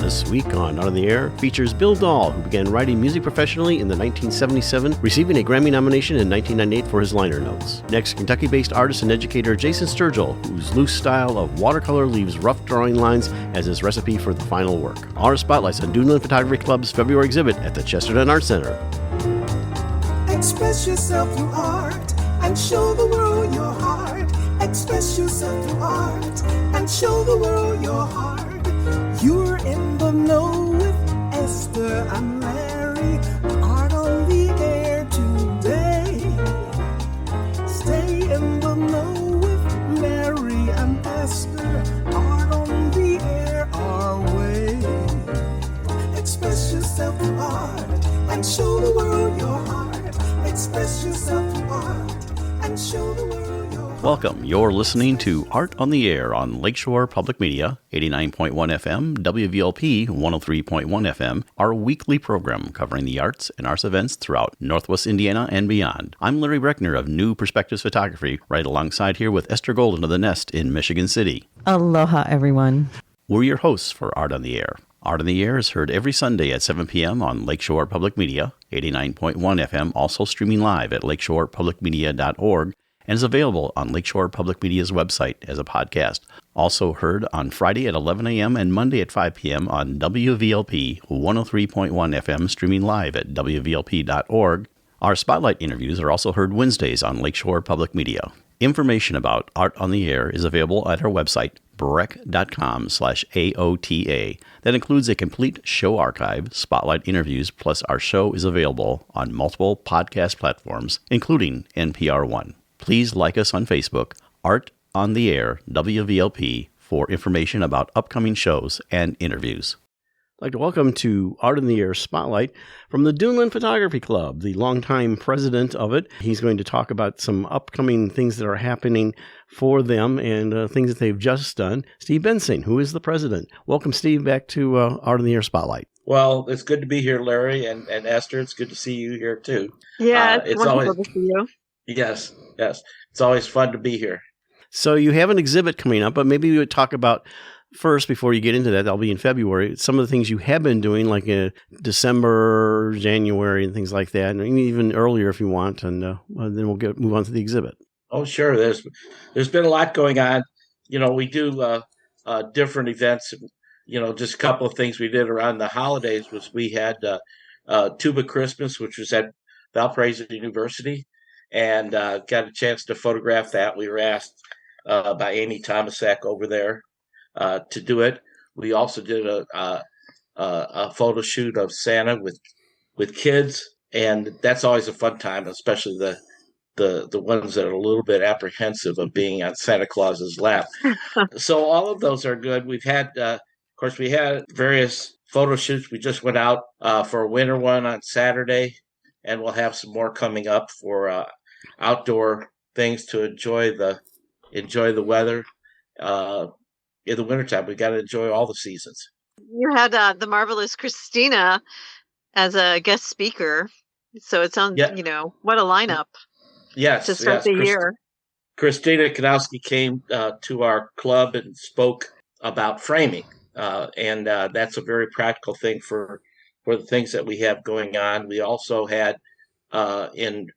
This week on Out on the Air features Bill Dahl, who began writing music professionally in the 1977, receiving a Grammy nomination in 1998 for his liner notes. Next, Kentucky-based artist and educator Jason Sturgill, whose loose style of watercolor leaves rough drawing lines as his recipe for the final work. Our spotlights on Duneland Photography Club's February exhibit at the Chesterton Art Center. Express yourself through art and show the world your heart. Express yourself through art and show the world your heart. You're in the know with Esther and Larry. Art on the air today. Stay in the know with Larry and Esther. Art on the air our way. Express yourself through art and show the world your heart. Express yourself through art and show the world your heart. Welcome. You're listening to Art on the Air on Lakeshore Public Media, 89.1 FM, WVLP 103.1 FM, our weekly program covering the arts and arts events throughout Northwest Indiana and beyond. I'm Larry Breckner of New Perspectives Photography, right alongside here with Esther Golden of The Nest in Michigan City. Aloha, everyone. We're your hosts for Art on the Air. Art on the Air is heard every Sunday at 7 p.m. on Lakeshore Public Media, 89.1 FM, also streaming live at lakeshorepublicmedia.org, and is available on Lakeshore Public Media's website as a podcast. Also heard on Friday at 11 a.m. and Monday at 5 p.m. on WVLP 103.1 FM, streaming live at wvlp.org. Our spotlight interviews are also heard Wednesdays on Lakeshore Public Media. Information about Art on the Air is available at our website, breck.com/AOTA. That includes a complete show archive, spotlight interviews, plus our show is available on multiple podcast platforms, including NPR One. Please like us on Facebook, Art on the Air, WVLP, for information about upcoming shows and interviews. I'd like to welcome to Art on the Air Spotlight from the Duneland Photography Club, the longtime president of it. He's going to talk about some upcoming things that are happening for them and things that they've just done. Steve Bensing, who is the president. Welcome, Steve, back to Art on the Air Spotlight. Well, it's good to be here, Larry, and Esther. It's good to see you here, too. Yeah, it's wonderful always, to see you. Yes. It's always fun to be here. So you have an exhibit coming up, but maybe we would talk about first, before you get into that, that'll be in February, some of the things you have been doing, like December, January, and things like that, and even earlier if you want, and then we'll move on to the exhibit. Oh, sure. There's been a lot going on. You know, we do different events. You know, just a couple of things we did around the holidays was we had Tuba Christmas, which was at Valparaiso University, and got a chance to photograph that. We were asked by Amy Tomasak over there to do it. We also did a photo shoot of Santa with kids, and that's always a fun time, especially the ones that are a little bit apprehensive of being on Santa Claus's lap. So all of those are good. We've had, of course, we had various photo shoots. We just went out for a winter one on Saturday, and we'll have some more coming up for outdoor things to enjoy the weather. In the wintertime, we got to enjoy all the seasons. You had the marvelous Christina as a guest speaker. So it sounds, what a lineup. Yes. To start the year. Christina Kanowski came to our club and spoke about framing. And that's a very practical thing for the things that we have going on. We also had in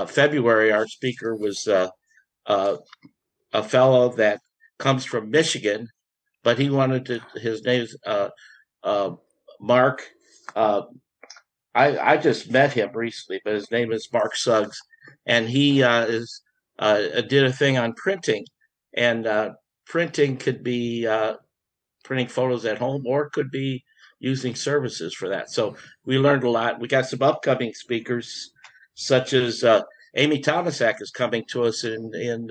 February, our speaker was a fellow that comes from Michigan, but he wanted to, his name's Mark. I just met him recently, but his name is Mark Suggs, and he did a thing on printing, and printing could be printing photos at home, or it could be using services for that. So we learned a lot. We got some upcoming speakers, such as Amy Tomasak is coming to us in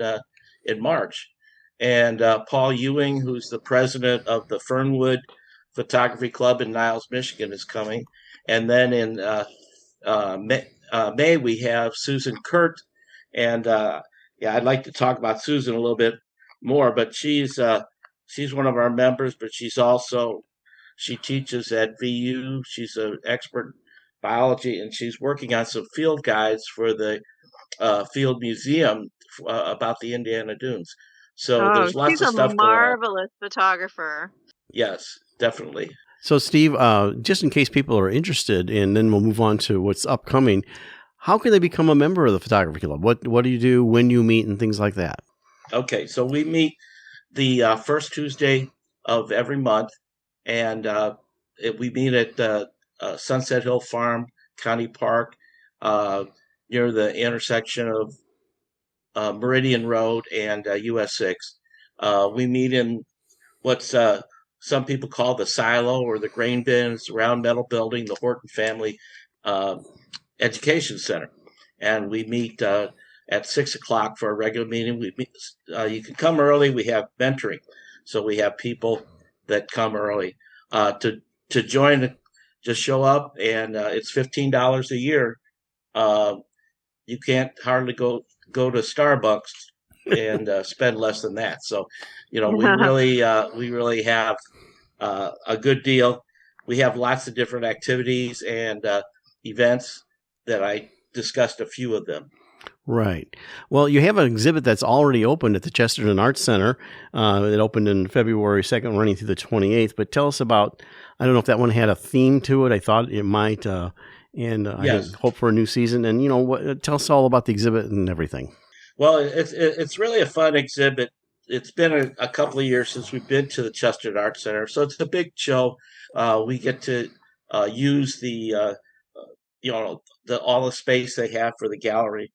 March. And Paul Ewing, who's the president of the Fernwood Photography Club in Niles, Michigan, is coming. And then in May, we have Susan Kurt. And I'd like to talk about Susan a little bit more, but she's one of our members, but she teaches at VU. She's an expert in biology, and she's working on some field guides for the Field Museum about the Indiana Dunes. So there's lots of stuff going on. She's a marvelous photographer. Yes, definitely. So, Steve, just in case people are interested, and then we'll move on to what's upcoming, how can they become a member of the photography club? What do you do, when you meet, and things like that? Okay, so we meet the first Tuesday of every month, and we meet at Sunset Hill Farm County Park, near the intersection of Meridian Road and US 6. We meet in what's some people call the silo or the grain bins, round metal building, the Horton Family uh, Education Center. And we meet at 6 o'clock for a regular meeting. We meet, you can come early. We have mentoring. So we have people that come early to join. Just show up, and it's $15 a year. You can't hardly go to Starbucks and spend less than that. So, we really have a good deal. We have lots of different activities and events that I discussed a few of them. Right. Well, you have an exhibit that's already opened at the Chesterton Arts Center. It opened in February 2nd, running through the 28th. But tell us about, I don't know if that one had a theme to it. I thought it might. Yes. I hope for a new season. And, tell us all about the exhibit and everything. Well, it's really a fun exhibit. It's been a couple of years since we've been to the Chesterton Arts Center. So it's a big show. We get to use all the space they have for the gallery.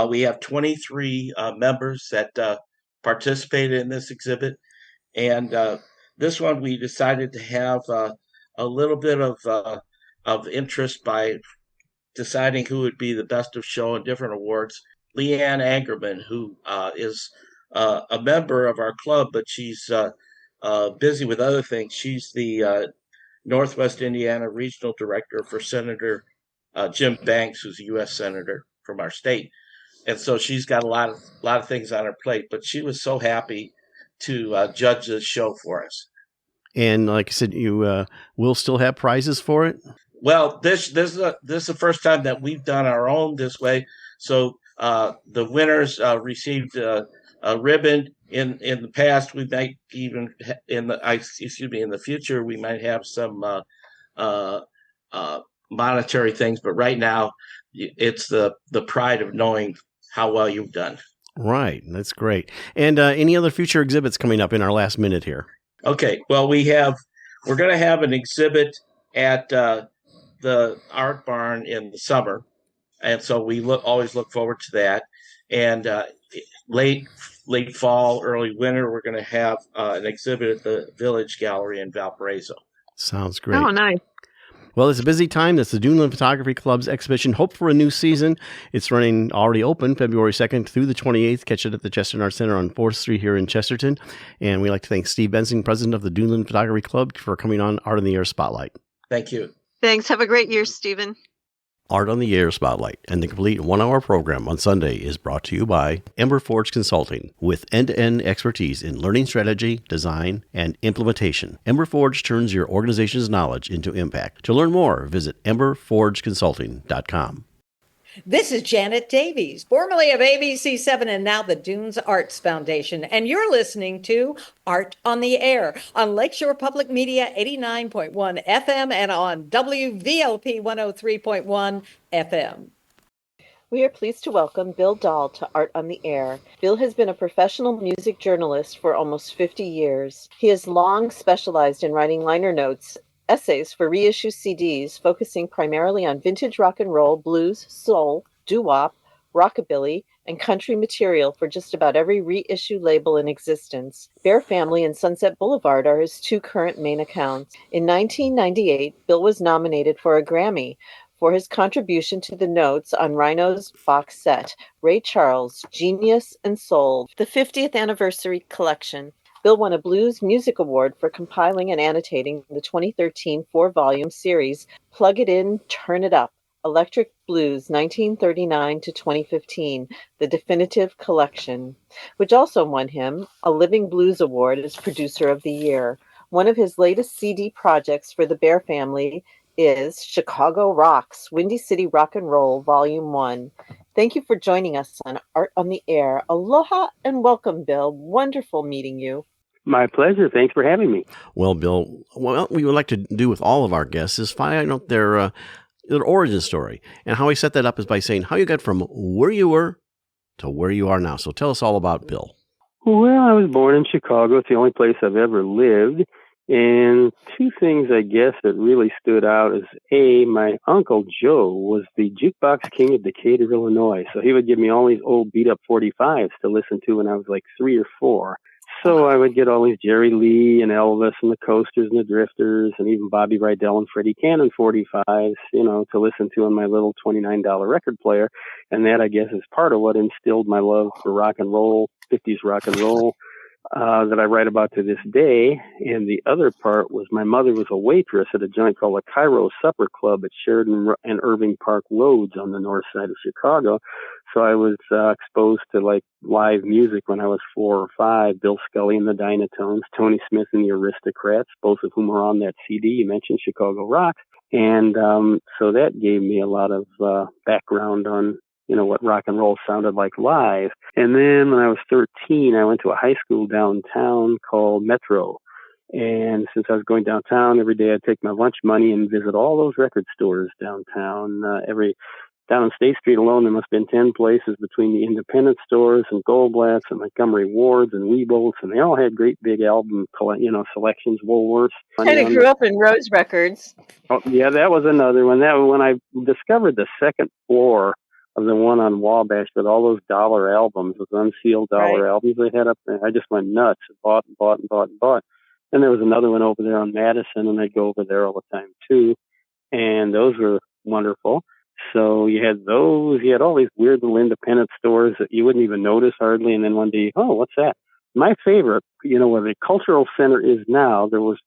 We have 23 members that participated in this exhibit, and this one we decided to have a little bit of interest by deciding who would be the best of show and different awards. Leanne Angerman, who is a member of our club, but she's busy with other things. She's the Northwest Indiana Regional Director for Senator Jim Banks, who's a U.S. Senator from our state. And so she's got a lot of things on her plate, but she was so happy to judge this show for us. And like I said, you will still have prizes for it? Well, this is the first time that we've done our own this way. So the winners received a ribbon. In the past, we might even in the future we might have some monetary things, but right now it's the pride of knowing how well you've done. Right, that's great. And any other future exhibits coming up in our last minute here? Okay, well we're going to have an exhibit at the Art Barn in the summer, and so we always look forward to that. And late fall, early winter, we're going to have an exhibit at the Village Gallery in Valparaiso. Sounds great. Oh, nice. Well, it's a busy time. That's the Duneland Photography Club's exhibition, Hope for a New Season. It's running already open February 2nd through the 28th. Catch it at the Chesterton Arts Center on 4th Street here in Chesterton. And we'd like to thank Steve Benson, president of the Duneland Photography Club, for coming on Art on the Air Spotlight. Thank you. Thanks. Have a great year, Stephen. Art on the Air Spotlight and the complete one-hour program on Sunday is brought to you by Ember Forge Consulting, with end-to-end expertise in learning strategy, design, and implementation. Ember Forge turns your organization's knowledge into impact. To learn more, visit emberforgeconsulting.com. This is Janet Davies, formerly of ABC7 and now the Dunes Arts Foundation, and you're listening to Art on the Air on Lakeshore Public Media 89.1 FM and on WVLP 103.1 FM. We are pleased to welcome Bill Dahl to Art on the Air. Bill has been a professional music journalist for almost 50 years. He has long specialized in writing liner notes, essays for reissue CDs, focusing primarily on vintage rock and roll, blues, soul, doo-wop, rockabilly, and country material for just about every reissue label in existence. Bear Family and Sunset Boulevard are his two current main accounts. In 1998, Bill was nominated for a Grammy for his contribution to the notes on Rhino's box set, Ray Charles, Genius and Soul, the 50th anniversary collection. Bill won a Blues Music Award for compiling and annotating the 2013 four-volume series, Plug It In, Turn It Up, Electric Blues 1939 to 2015, the definitive collection, which also won him a Living Blues Award as Producer of the Year. One of his latest CD projects for the Bear Family is Chicago Rocks, Windy City Rock and Roll, Volume 1. Thank you for joining us on Art on the Air. Aloha and welcome, Bill. Wonderful meeting you. My pleasure. Thanks for having me. Well, Bill, what we would like to do with all of our guests is find out their origin story. And how we set that up is by saying how you got from where you were to where you are now. So tell us all about Bill. Well, I was born in Chicago. It's the only place I've ever lived. And two things, I guess, that really stood out is, A, my Uncle Joe was the jukebox king of Decatur, Illinois. So he would give me all these old beat-up 45s to listen to when I was like 3 or 4. So I would get all these Jerry Lee and Elvis and the Coasters and the Drifters and even Bobby Rydell and Freddie Cannon 45s, to listen to on my little $29 record player. And that, I guess, is part of what instilled my love for rock and roll, 50s rock and roll, that I write about to this day. And the other part was my mother was a waitress at a joint called the Cairo Supper Club at Sheridan and Irving Park Roads on the north side of Chicago. So I was exposed to like live music when I was 4 or 5. Bill Scully and the Dynatones, Tony Smith and the Aristocrats, both of whom were on that CD. You mentioned Chicago Rock. And so that gave me a lot of background on what rock and roll sounded like live. And then when I was 13, I went to a high school downtown called Metro. And since I was going downtown every day, I'd take my lunch money and visit all those record stores downtown. Down on State Street alone, there must have been 10 places between the independent stores and Goldblatt's and Montgomery Ward's and Weebolt's, and they all had great big album, selections, Woolworth's. Kind of grew up in Rose Records. Oh, yeah, that was another one. That when I discovered the second floor of the one on Wabash with all those dollar albums, those unsealed dollar albums they had up there, I just went nuts and bought and bought and bought and bought. And there was another one over there on Madison, and I'd go over there all the time too. And those were wonderful. So you had those, you had all these weird little independent stores that you wouldn't even notice hardly. And then one day, oh, what's that? My favorite, where the cultural center is now, there was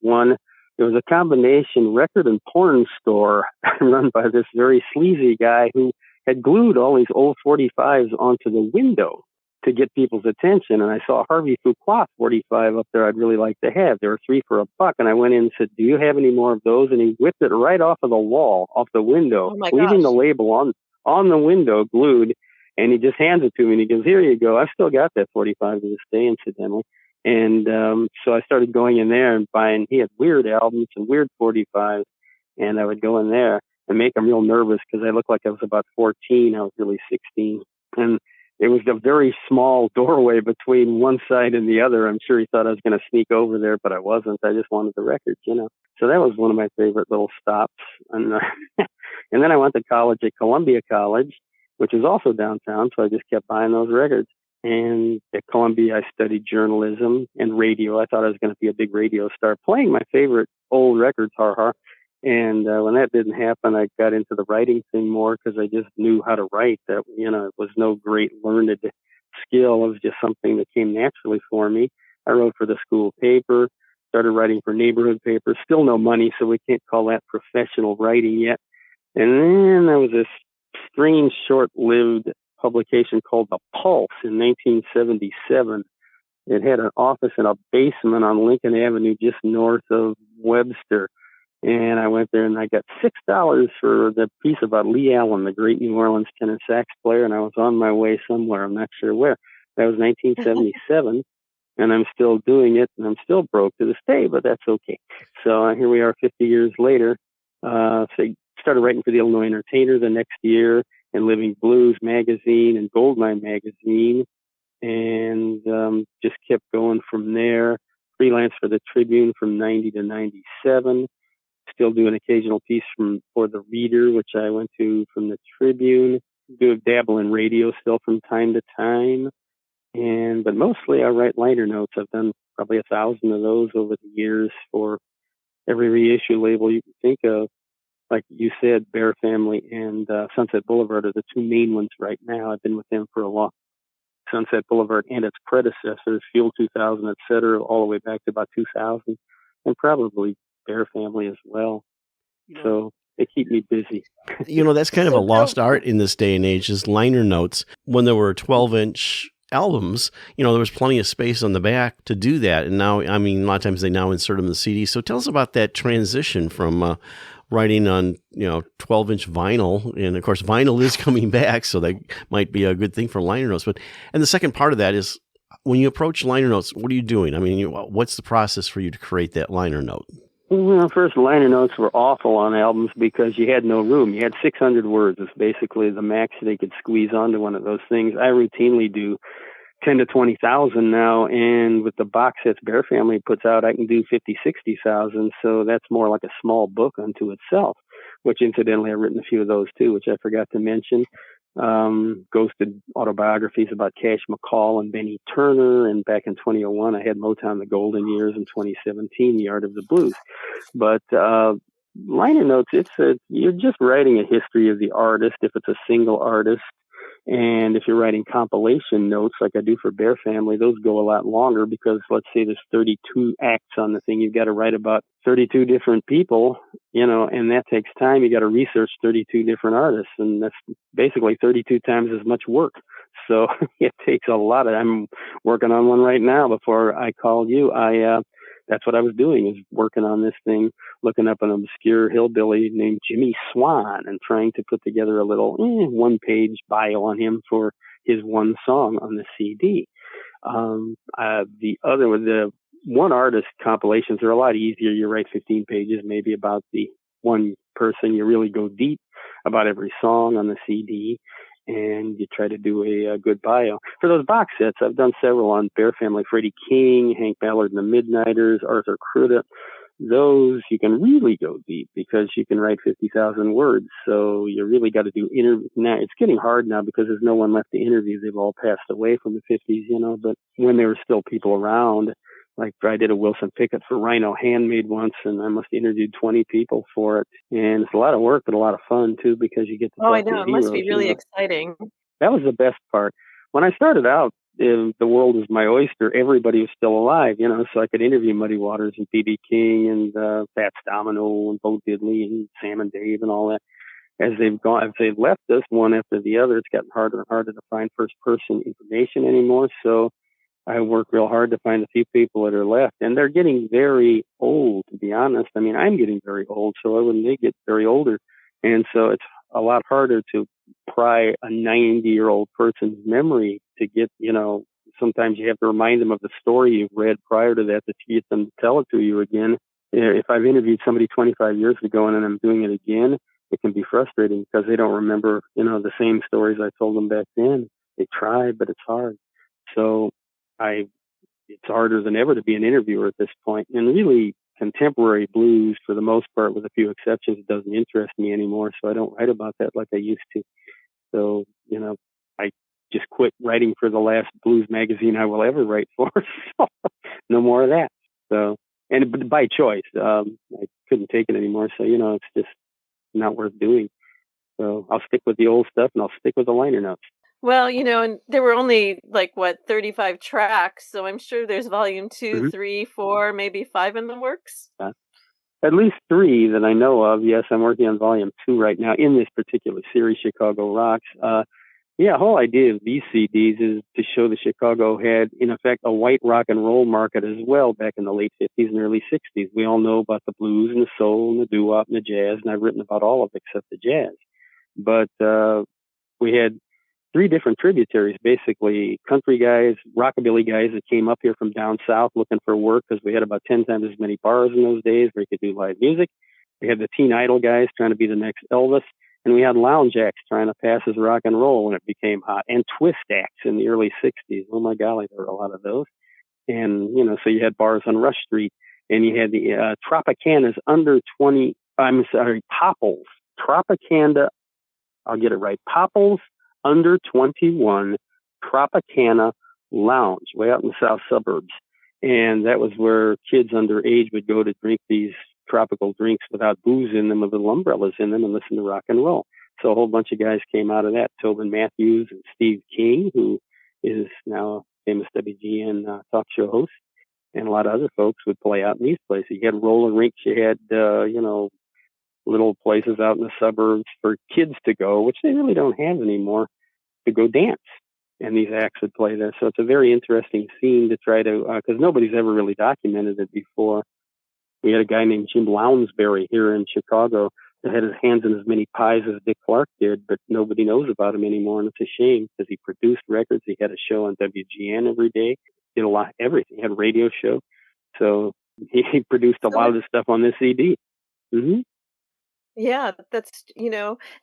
a combination record and porn store run by this very sleazy guy who had glued all these old 45s onto the window to get people's attention. And I saw a Harvey Fuqua 45 up there I'd really like to have. There were 3 for $1. And I went in and said, do you have any more of those? And he whipped it right off of the wall, off the window, leaving the label on the window glued. And he just hands it to me and he goes, here you go. I've still got that 45 to this day, incidentally. And so I started going in there and buying, he had weird albums and weird 45s. And I would go in there and make them real nervous because I looked like I was about 14. I was really 16. And it was a very small doorway between one side and the other. I'm sure he thought I was going to sneak over there, but I wasn't. I just wanted the records, So that was one of my favorite little stops. And and then I went to college at Columbia College, which is also downtown. So I just kept buying those records. And at Columbia, I studied journalism and radio. I thought I was going to be a big radio star, playing my favorite old records, And when that didn't happen, I got into the writing thing more because I just knew how to write. That, it was no great learned skill. It was just something that came naturally for me. I wrote for the school paper, started writing for neighborhood papers. Still no money, so we can't call that professional writing yet. And then there was this strange, short-lived publication called The Pulse in 1977. It had an office in a basement on Lincoln Avenue just north of Webster. And I went there and I got $6 for the piece about Lee Allen, the great New Orleans tenor sax player. And I was on my way somewhere. I'm not sure where. That was 1977. And I'm still doing it. And I'm still broke to this day, but that's okay. So here we are 50 years later. So I started writing for the Illinois Entertainer the next year and Living Blues magazine and Goldmine magazine. And just kept going from there. Freelance for the Tribune from 90 to 97. Still do an occasional piece for the Reader, which I went to from the Tribune. Do a dabble in radio still from time to time, but mostly I write liner notes. I've done probably 1,000 of those over the years for every reissue label you can think of. Like you said, Bear Family and Sunset Boulevard are the 2 main ones right now. I've been with them for a while. Sunset Boulevard and its predecessors, Fuel 2000, etc., all the way back to about 2000, and probably Bear Family as well. So they keep me busy. That's kind of a lost art in this day and age, is liner notes. When there were 12-inch albums, there was plenty of space on the back to do that. And now, a lot of times they now insert them in the CD. So tell us about that transition from writing on, 12-inch vinyl. And of course, vinyl is coming back, so that might be a good thing for liner notes. And the second part of that is When you approach liner notes, what are you doing? I mean, what's the process for you to create that liner note? Well, first, liner notes were awful on albums because you had no room. You had 600 words. It's basically the max they could squeeze onto one of those things. I routinely do 10 to 20,000 now, and with the box sets Bear Family puts out, I can do 50, 60,000. So that's more like a small book unto itself, which incidentally I've written a few of those too, which I forgot to mention. Ghosted autobiographies about Cash McCall and Benny Turner. And back in 2001, I had Motown, The Golden Years. In 2017, The Art of the Blues. But liner notes, you're just writing a history of the artist if it's a single artist. And if you're writing compilation notes like I do for Bear Family, those go a lot longer because let's say there's 32 acts on the thing. You've got to write about 32 different people, and that takes time. You got to research 32 different artists, and that's basically 32 times as much work. So it takes a lot I'm working on one right now before I called you. That's what I was doing, is working on this thing, looking up an obscure hillbilly named Jimmy Swan and trying to put together a little one-page bio on him for his one song on the CD. The one artist compilations are a lot easier. You write 15 pages maybe about the one person. You really go deep about every song on the CD, and you try to do a good bio. For those box sets, I've done several on Bear Family, Freddie King, Hank Ballard and the Midnighters, Arthur Crudup. Those you can really go deep because you can write 50,000 words. So you really got to do now. It's getting hard now because there's no one left to interview. They've all passed away from the 50s, but when there were still people around, like I did a Wilson Pickett for Rhino Handmade once, and I must have interviewed 20 people for it. And it's a lot of work, but a lot of fun too, because you get to talk to heroes. It must be really exciting. That was the best part. When I started out, the world was my oyster. Everybody was still alive, so I could interview Muddy Waters and B.B. King and Fats Domino and Bo Diddley and Sam and Dave and all that. As they've left us one after the other, it's gotten harder and harder to find first-person information anymore. So I work real hard to find a few people that are left, and they're getting very old, to be honest. I mean, I'm getting very old, so when they get very older, and so it's a lot harder to pry a 90-year-old person's memory to get, sometimes you have to remind them of the story you've read prior to that to get them to tell it to you again. If I've interviewed somebody 25 years ago and then I'm doing it again, it can be frustrating because they don't remember, the same stories I told them back then. They try, but it's hard. So it's harder than ever to be an interviewer at this point. And really, contemporary blues, for the most part, with a few exceptions, doesn't interest me anymore. So I don't write about that like I used to. So, I just quit writing for the last blues magazine I will ever write for. So no more of that. So, and by choice, I couldn't take it anymore. So, it's just not worth doing. So I'll stick with the old stuff and I'll stick with the liner notes. Well, and there were only 35 tracks, so I'm sure there's volume 2, 3, 4, maybe 5 in the works. At least 3 that I know of. Yes, I'm working on volume 2 right now in this particular series, Chicago Rocks. The whole idea of these CDs is to show that Chicago had, in effect, a white rock and roll market as well back in the late 50s and early 60s. We all know about the blues and the soul and the doo-wop and the jazz, and I've written about all of it except the jazz. But we had 3 different tributaries, basically country guys, rockabilly guys that came up here from down south looking for work because we had about 10 times as many bars in those days where you could do live music. We had the teen idol guys trying to be the next Elvis, and we had lounge acts trying to pass as rock and roll when it became hot, and twist acts in the early 60s. Oh my golly, there were a lot of those. And, so you had bars on Rush Street, and you had the Tropicana's Popples. Tropicana, I'll get it right, Popples under 21 Tropicana Lounge, way out in the south suburbs. And that was where kids underage would go to drink these tropical drinks without booze in them, with little umbrellas in them, and listen to rock and roll. So a whole bunch of guys came out of that. Tobin Matthews and Steve King, who is now a famous WGN talk show host, and a lot of other folks would play out in these places. You had roller rinks, you had, little places out in the suburbs for kids to go, which they really don't have anymore, to go dance. And these acts would play there. So it's a very interesting scene to try to, because nobody's ever really documented it before. We had a guy named Jim Lounsbury here in Chicago had his hands in as many pies as Dick Clark did, but nobody knows about him anymore, and it's a shame because he produced records. He had a show on WGN every day, did a lot, everything. He had a radio show, so he produced a lot of the stuff on this CD. Mm-hmm. Yeah, that's,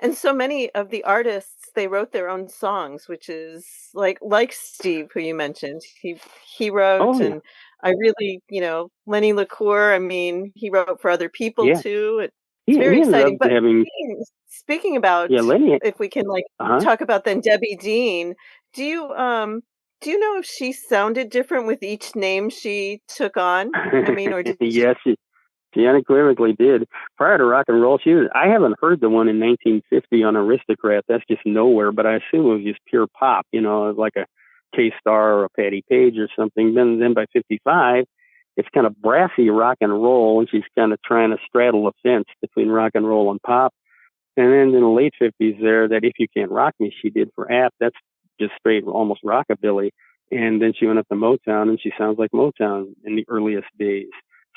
and so many of the artists, they wrote their own songs, which is like Steve, who you mentioned. He wrote, Oh yeah, and I really, Lenny LaCour, I mean, he wrote for other people yeah. too. It's He very ended up exciting. But having speaking about, Lenny. if we can Uh-huh. talk about then Debbie Dean, do you know if she sounded different with each name she took on? I mean, or did she? Yes, she unequivocally did. Prior to rock and roll, I haven't heard the one in 1950 on Aristocrat. That's just nowhere, but I assume it was just pure pop, like a K-Star or a Patti Page or something. Then by 55, it's kind of brassy rock and roll, and she's kind of trying to straddle the fence between rock and roll and pop. And then in the late 50s there, that If You Can't Rock Me, she did for App. That's just straight, almost rockabilly. And then she went up to Motown, and she sounds like Motown in the earliest days.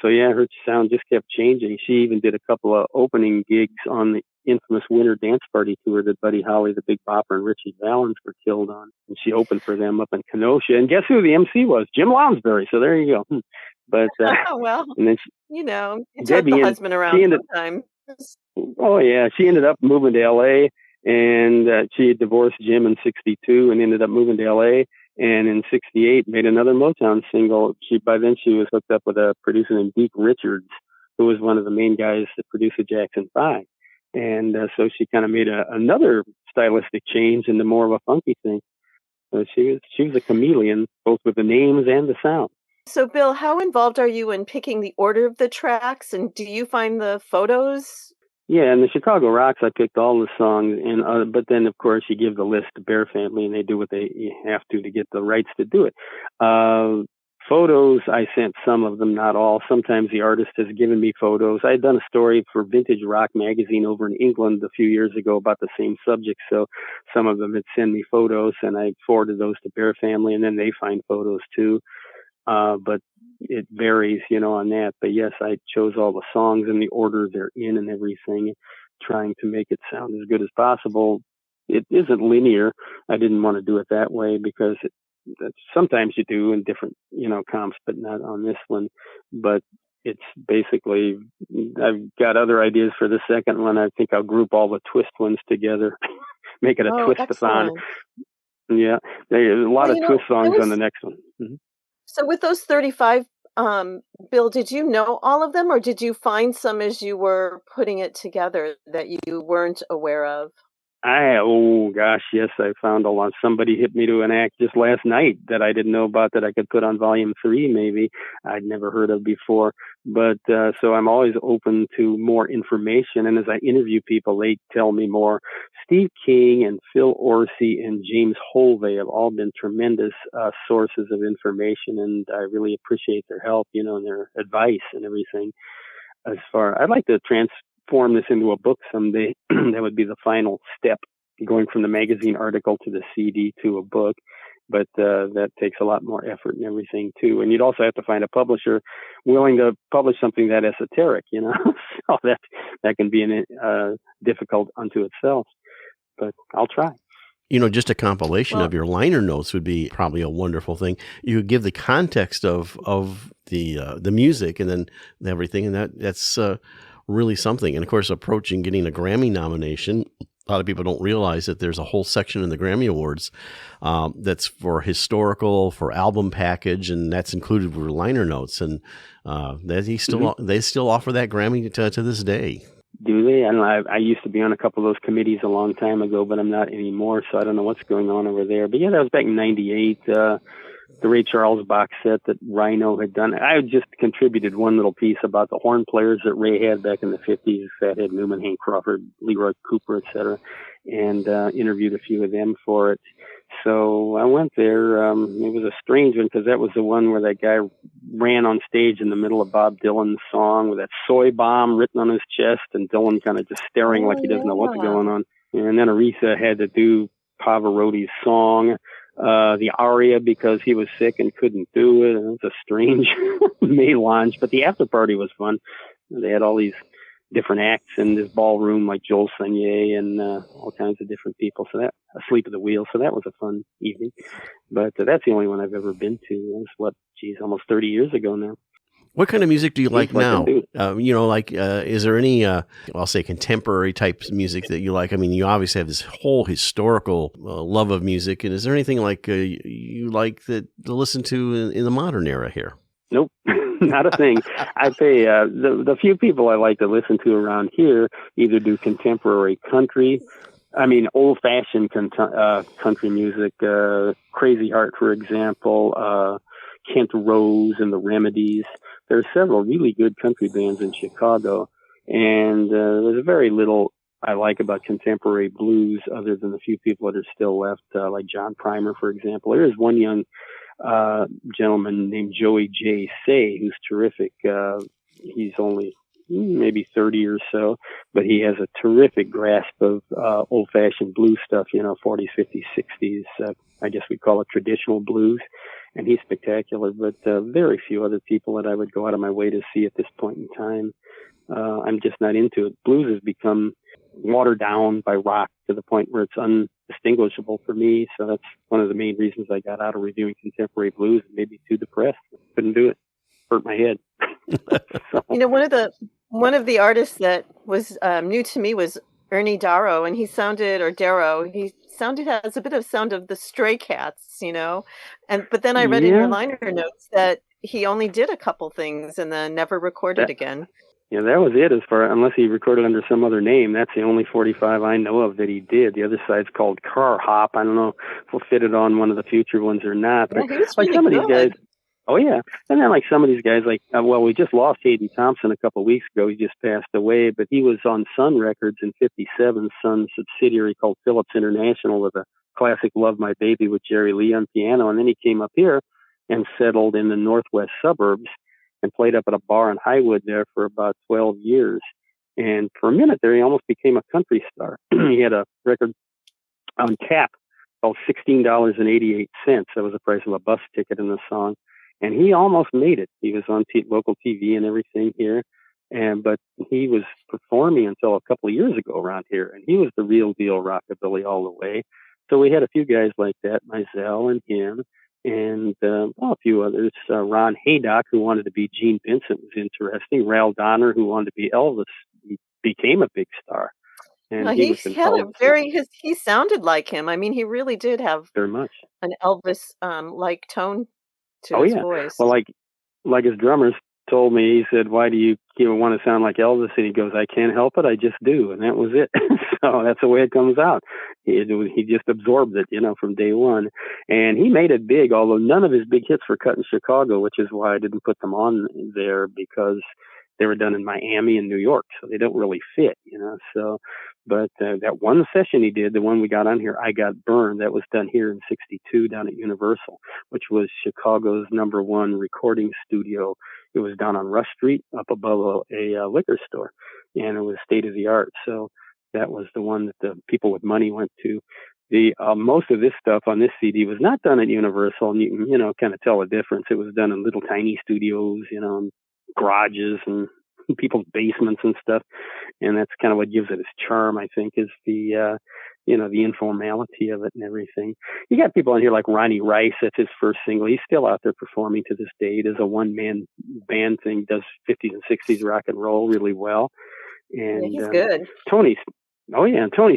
So yeah, her sound just kept changing. She even did a couple of opening gigs on the infamous Winter Dance Party tour that Buddy Holly, the Big Bopper, and Richie Valens were killed on. And she opened for them up in Kenosha. And guess who the MC was? Jim Lounsbury. So there you go. But Well, and then you took Debbie the and husband around sometime. oh yeah, she ended up moving to L.A. and she had divorced Jim in '62 and ended up moving to L.A. And in '68 made another Motown single. By then she was hooked up with a producer named Deke Richards, who was one of the main guys that produced the Jackson 5. And so she kind of made another stylistic change into more of a funky thing. So she was a chameleon, both with the names and the sound. So, Bill, how involved are you in picking the order of the tracks, and do you find the photos? Yeah, in the Chicago Rocks, I picked all the songs, and but then of course you give the list to Bear Family, and they do what they have to get the rights to do it. Photos, I sent some of them, not all. Sometimes the artist has given me photos. I had done a story for Vintage Rock magazine over in England a few years ago about the same subject, so some of them had sent me photos, and I forwarded those to Bear Family, and then they find photos too. But it varies, on that. But yes, I chose all the songs in the order they're in and everything, trying to make it sound as good as possible. It isn't linear. I didn't want to do it that way because sometimes you do in different, comps, but not on this one. But it's basically, I've got other ideas for the second one. I think I'll group all the twist ones together, make it a twist-a-thon. Yeah, there's a lot of twist songs on the next one. Mm-hmm. So with those 35, Bill, did you know all of them, or did you find some as you were putting it together that you weren't aware of? Oh gosh, yes, I found a lot. Somebody hit me to an act just last night that I didn't know about that I could put on volume 3, maybe I'd never heard of before. But so I'm always open to more information. And as I interview people, they tell me more. Steve King and Phil Orsi and James Holvey have all been tremendous sources of information, and I really appreciate their help, and their advice and everything. I'd like to transform this into a book someday. That would be the final step, going from the magazine article to the CD to a book. But that takes a lot more effort and everything too. And you'd also have to find a publisher willing to publish something that esoteric, So that can be difficult unto itself. But I'll try. Just a compilation of your liner notes would be probably a wonderful thing. You give the context of the music and then everything, and that's really something. And of course, approaching getting a Grammy nomination, a lot of people don't realize that there's a whole section in the Grammy Awards that's for historical, for album package, and that's included with liner notes. And they still offer that Grammy to this day. Do they? I don't know. I used to be on a couple of those committees a long time ago, but I'm not anymore, so I don't know what's going on over there. But yeah, that was back in '98. The Ray Charles box set that Rhino had done. I just contributed one little piece about the horn players that Ray had back in the 50s, Fathead Newman, Hank Crawford, Leroy Cooper, etc., and interviewed a few of them for it. So I went there. It was a strange one because that was the one where that guy ran on stage in the middle of Bob Dylan's song with that soy bomb written on his chest, and Dylan kind of just staring like he doesn't know what's going on. And then Aretha had to do Pavarotti's song, the aria, because he was sick and couldn't do it. And it was a strange melange, but the after party was fun. They had all these different acts in this ballroom, like Joel Senier and all kinds of different people. So that, Asleep at the Wheel. So that was a fun evening. But that's the only one I've ever been to. That's almost 30 years ago now. What kind of music do you like now? Is there any, I'll say contemporary type music that you like? I mean, you obviously have this whole historical love of music. And is there anything like you like to listen to in the modern era here? Nope, not a thing. I'd say the few people I like to listen to around here either do contemporary country, old-fashioned country music, Crazy Heart, for example, Kent Rose and the Remedies. There are several really good country bands in Chicago, and there's very little I like about contemporary blues other than the few people that are still left, like John Primer, for example. There is one young gentleman named Joey J. Say, who's terrific. He's only maybe 30 or so, but he has a terrific grasp of old-fashioned blues stuff, 40s, 50s, 60s. I guess we call it traditional blues, and he's spectacular, but very few other people that I would go out of my way to see at this point in time. I'm just not into it. Blues has become watered down by rock to the point where it's undistinguishable for me. So that's one of the main reasons I got out of reviewing contemporary blues. It made me too depressed. Couldn't do it. Hurt my head. So. One of the artists that was new to me was Ernie Darrow, and he sounded has a bit of sound of the Stray Cats, but then I read in your liner notes that he only did a couple things and then never recorded again. Yeah, that was it. Unless he recorded under some other name, that's the only 45 I know of that he did. The other side's called Car Hop. I don't know if we'll fit it on one of the future ones or not. Yeah, but he was like really some good. of these guys, oh yeah, and then like some of these guys, we just lost Hayden Thompson a couple of weeks ago. He just passed away, but he was on Sun Records in '57, Sun subsidiary called Phillips International, with a classic "Love My Baby" with Jerry Lee on piano, and then he came up here and settled in the northwest suburbs and played up at a bar in Highwood there for about 12 years. And for a minute there, he almost became a country star. He had a record on tap called $16.88. That was the price of a bus ticket in the song. And he almost made it. He was on local TV and everything here. But he was performing until a couple of years ago around here. And he was the real deal rockabilly all the way. So we had a few guys like that, Mizell and him. And a few others. Ron Haydock, who wanted to be Gene Vincent, was interesting. Ral Donner, who wanted to be Elvis, he became a big star. And he sounded like him. I mean, he really did have very much an Elvis like tone to his voice. Well, like his drummers told me, he said, "Why do you want to sound like Elvis?" And he goes, "I can't help it. I just do." And that was it. So that's the way it comes out. He just absorbed it, from day one. And he made it big, although none of his big hits were cut in Chicago, which is why I didn't put them on there, because they were done in Miami and New York, so they don't really fit, So, but that one session he did, the one we got on here, "I Got Burned," that was done here in '62 down at Universal, which was Chicago's #1 recording studio. It was down on Rush Street, up above a liquor store, and it was state of the art. So that was the one that the people with money went to. The most of this stuff on this CD was not done at Universal, and you can kind of tell the difference. It was done in little tiny studios, garages and people's basements and stuff, and that's kind of what gives it its charm, I think, is the the informality of it and everything. You got people on here like Ronnie Rice. That's his first single. He's still out there performing to this day. It is a one-man band thing. Does 50s and 60s rock and roll really well. And he's good. Tony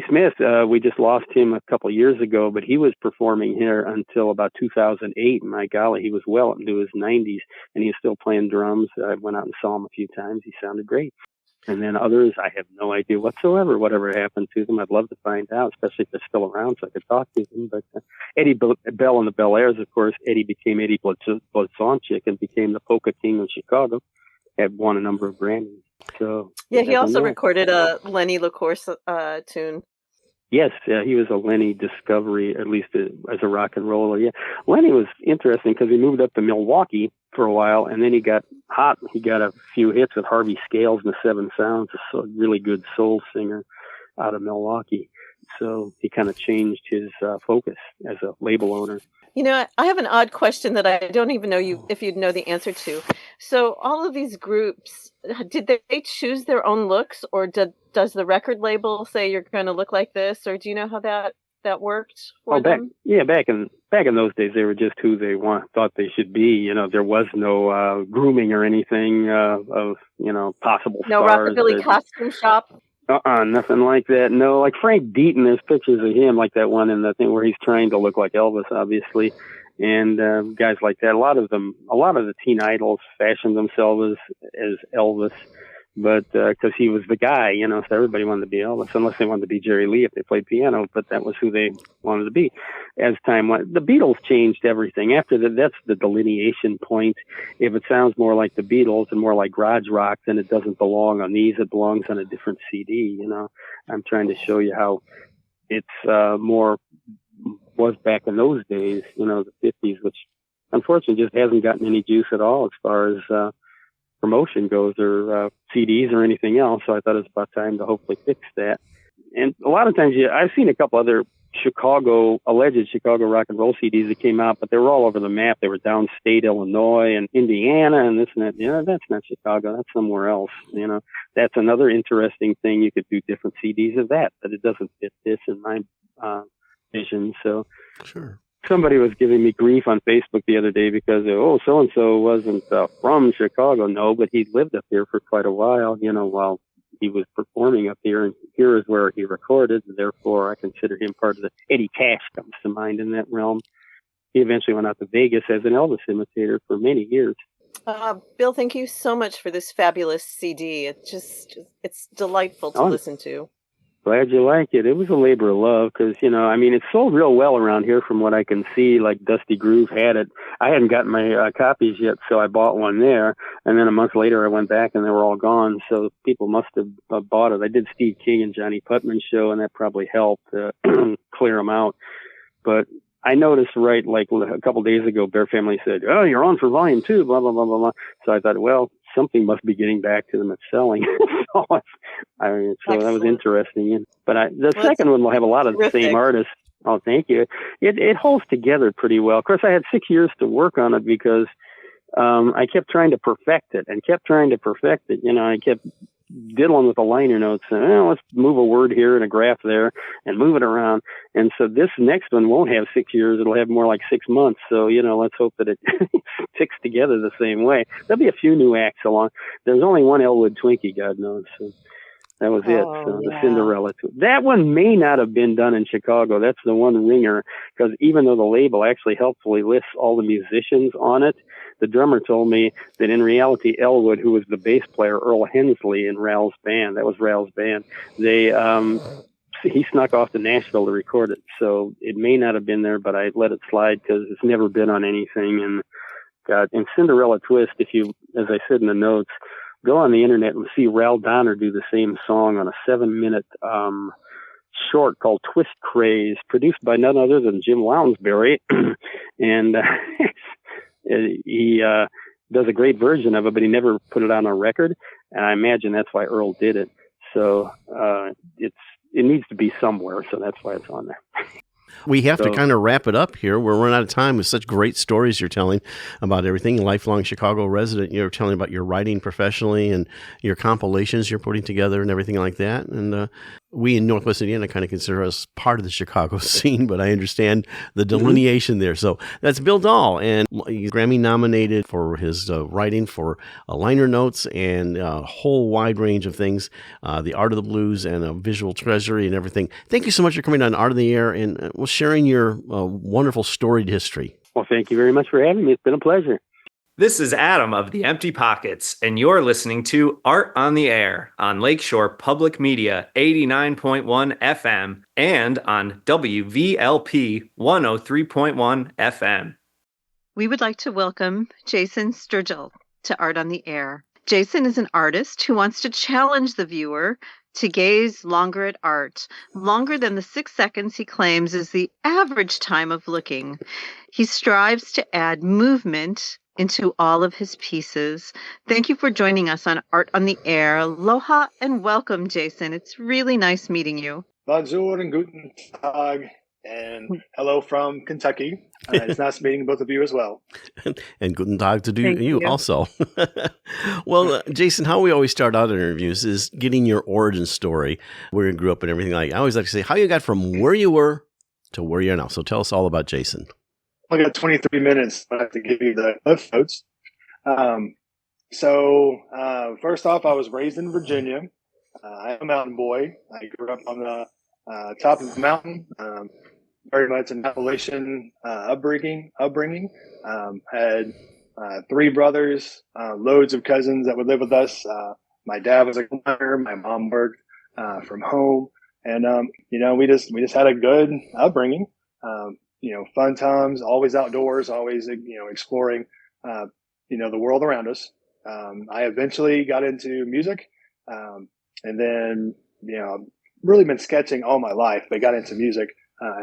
Smith, we just lost him a couple of years ago, but he was performing here until about 2008. And my golly, he was well into his 90s, and he's still playing drums. I went out and saw him a few times. He sounded great. And then others, I have no idea whatsoever whatever happened to them. I'd love to find out, especially if they're still around so I could talk to them. But Eddie Bell and the Bel Airs, of course, Eddie became Eddie Blazonczyk and became the Polka King of Chicago. Had won a number of Grammys. So he also recorded a Lenny LaCourse tune. Yes, he was a Lenny discovery, at least as a rock and roller. Yeah, Lenny was interesting because he moved up to Milwaukee for a while, and then he got hot. He got a few hits with Harvey Scales and the Seven Sounds, a really good soul singer out of Milwaukee. So he kind of changed his focus as a label owner. I have an odd question that I don't even know if you'd know the answer to. So all of these groups, did they choose their own looks, or does the record label say you're going to look like this, or do you know how that worked for them? Back in those days, they were just who they thought they should be. There was no grooming or anything of possible no stars. No rockabilly costume shop. Nothing like that. No, like Frank Deaton, there's pictures of him, like that one in the thing where he's trying to look like Elvis, obviously, and guys like that. A lot of the teen idols fashioned themselves as Elvis, but because he was the guy, so everybody wanted to be Elvis, unless they wanted to be Jerry Lee if they played piano. But that was who they wanted to be. As time went, the Beatles changed everything. After that, that's the delineation point. If it sounds more like the Beatles and more like garage rock, then it doesn't belong on these. It belongs on a different CD. I'm trying to show you how it's more was back in those days. The 50s, which unfortunately just hasn't gotten any juice at all as far as promotion goes, or CDs or anything else. So I thought it was about time to hopefully fix that. And a lot of times, I've seen a couple other alleged Chicago rock and roll CDs that came out, but they were all over the map. They were downstate Illinois and Indiana and this and that. That's not Chicago. That's somewhere else. That's another interesting thing. You could do different CDs of that, but it doesn't fit this in my vision. So sure. Somebody was giving me grief on Facebook the other day because, so-and-so wasn't from Chicago. No, but he lived up here for quite a while, while he was performing up here. And here is where he recorded. And therefore, I consider him part of the Eddie Cash comes to mind in that realm. He eventually went out to Vegas as an Elvis imitator for many years. Bill, thank you so much for this fabulous CD. It's delightful to listen to. Glad you like it. It was a labor of love because, it's sold real well around here from what I can see. Like Dusty Groove had it. I hadn't gotten my copies yet, so I bought one there. And then a month later, I went back and they were all gone. So people must have bought it. I did Steve King and Johnny Putman's show, and that probably helped clear them out. But I noticed like a couple days ago, Bear Family said, "Oh, you're on for volume 2, blah, blah, blah, blah, blah." So I thought, well, something must be getting back to them at selling. so that was interesting. But the second one will have a lot of the same artists. Oh, thank you. It holds together pretty well. Of course, I had 6 years to work on it because I kept trying to perfect it. I kept diddling with the liner notes and let's move a word here and a graph there and move it around. And so this next one won't have 6 years. It'll have more like 6 months. So, let's hope that it sticks together the same way. There'll be a few new acts along. There's only one Elwood Twinkie, God knows. So that was it. So the Cinderella. That one may not have been done in Chicago. That's the one ringer, because even though the label actually helpfully lists all the musicians on it, the drummer told me that in reality, Elwood, who was the bass player, Earl Hensley in Ral's band, that was Ral's band, he snuck off to Nashville to record it. So it may not have been there, but I let it slide because it's never been on anything. And Cinderella Twist, as I said in the notes, go on the internet and see Ral Donner do the same song on a 7-minute short called Twist Craze, produced by none other than Jim Lounsbury. And he does a great version of it, but he never put it on a record. And I imagine that's why Earl did it. So it needs to be somewhere. So that's why it's on there. We have to kind of wrap it up here. We're running out of time with such great stories you're telling about everything. Lifelong Chicago resident, you're telling about your writing professionally and your compilations you're putting together and everything like that. And we in Northwest Indiana kind of consider us part of the Chicago scene, but I understand the delineation there. So that's Bill Dahl, and he's Grammy nominated for his writing for liner notes and a whole wide range of things, The Art of the Blues and Visual Treasury and everything. Thank you so much for coming on Art of the Air and sharing your wonderful storied history. Well, thank you very much for having me. It's been a pleasure. This is Adam of the Empty Pockets, and you're listening to Art on the Air on Lakeshore Public Media 89.1 FM and on WVLP 103.1 FM. We would like to welcome Jason Sturgill to Art on the Air. Jason is an artist who wants to challenge the viewer to gaze longer at art, longer than the 6 seconds he claims is the average time of looking. He strives to add movement into all of his pieces. Thank you for joining us on Art on the Air. Aloha and welcome, Jason. It's really nice meeting you. Bonjour and guten Tag. And hello from Kentucky. It's nice meeting both of you as well. And guten Tag to Thank you you. also. Well, Jason, how we always start out interviews is getting your origin story, where you grew up and everything like that. I always like to say how you got from where you were to where you are now. So tell us all about Jason. I got 23 minutes. I have to give you the cliff notes. First off, I was raised in Virginia. I'm a mountain boy. I grew up on the top of the mountain. Very much an Appalachian upbringing. Had 3 brothers, loads of cousins that would live with us. My dad was a climber. My mom worked from home, and we just had a good upbringing. Fun times, always outdoors, always exploring the world around us. I eventually got into music, and then really been sketching all my life, but got into music